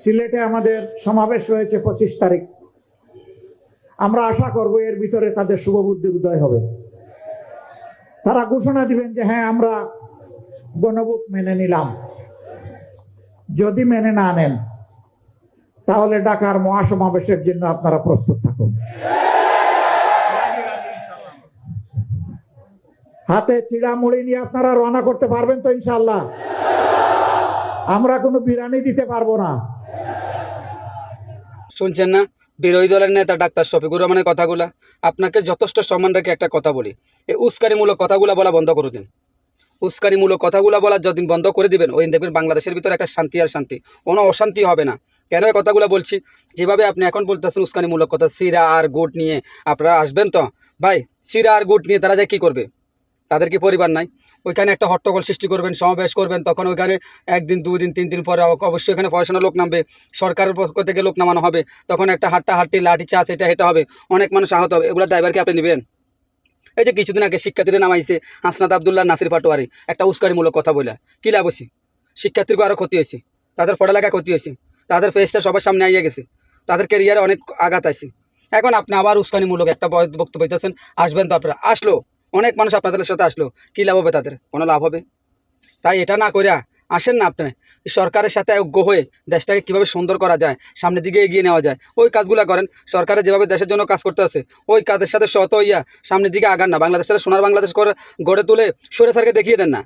সিলেটে আমাদের সমাবেশ রয়েছে 25 তারিখ। আমরা আশা করব এর ভিতরে তাদের শুভবুদ্ধির উদয় হবে। তারা ঘোষণা দিবেন যে হ্যাঁ, আমরা গণভোট মেনে নিলাম। যদি মেনে না নেন, তাহলে ঢাকার মহাসমাবেশের জন্য আপনারা প্রস্তুত থাকুন। হাতে চিড়ামুড়ি নিয়ে আপনারা রওনা করতে পারবেন তো ইনশাআল্লাহ? আমরা কোনো বিরানি দিতে পারবো না। শুনছেন না বিরোধী দলের নেতা ডাক্তার শফিকুর রহমানের কথাগুলা? আপনাকে যথেষ্ট সম্মান রেখে একটা কথা বলি, এই উস্কানিমূলক কথাগুলা বলা বন্ধ করে দিন। উস্কানিমূলক কথাগুলা বলা যতদিন বন্ধ করে দিবেন, ওই দেখবেন বাংলাদেশের ভিতরে একটা শান্তি আর শান্তি, কোনো অশান্তি হবে না। কেন এই কথাগুলো বলছি? যেভাবে আপনি এখন বলতেছেন উস্কানিমূলক কথা, সিরা আর গুট নিয়ে আপনারা আসবেন তো ভাই, সিরা আর গুট নিয়ে তারা যায় কী করবে? তাদের কি পরিবার নাই? ওইখানে একটা হট্টগোল সৃষ্টি করবেন, সমাবেশ করবেন, তখন ওইখানে 1 দিন 2 দিন 3 দিন পরে অবশ্যই এখানে পয়সানো লোক নামবে, সরকারের পক্ষ থেকে লোক নামানো হবে, তখন একটা হাট্টাহাট্টি লাঠি চাষ এটা হেঁটে হবে, অনেক মানুষ আহত হবে। এগুলো দায়ভার কি আপনি নেবেন? এই যে কিছুদিন আগে শিক্ষার্থীরা নামাইছে হাসনাত আবদুল্লাহ, নাসির পাটোয়ারি, একটা উস্কানিমূলক কথা বলে কী লাভ হয়েছে? শিক্ষার্থীরকে আরও ক্ষতি হয়েছে, তাদের পড়ালেখা ক্ষতি হয়েছে, তাদের ফেসটা সবার সামনে আইয়া গেছে, তাদের ক্যারিয়ারে অনেক আঘাত আছে। এখন আপনি আবার উস্কানিমূলক একটা বক্তব্য দিতেছেন। আসবেন তো আপনারা, আসলো অনেক মানুষ আপনাদের সাথে আসলো, কী লাভ হবে? তাদের কোনো লাভ হবে? তাই এটা না করিয়া আসেন না আপনি সরকারের সাথে ঐক্য হয়ে দেশটাকে কীভাবে সুন্দর করা যায়, সামনের দিকে এগিয়ে নেওয়া যায়, ওই কাজগুলো করেন। সরকারের যেভাবে দেশের জন্য কাজ করতে আছে, ওই কাজের সাথে শত হইয়া সামনের দিকে আগান না। বাংলাদেশের সোনার বাংলাদেশ করে গড়ে তুলে স্বৈরাচারকে দেখিয়ে দেন না।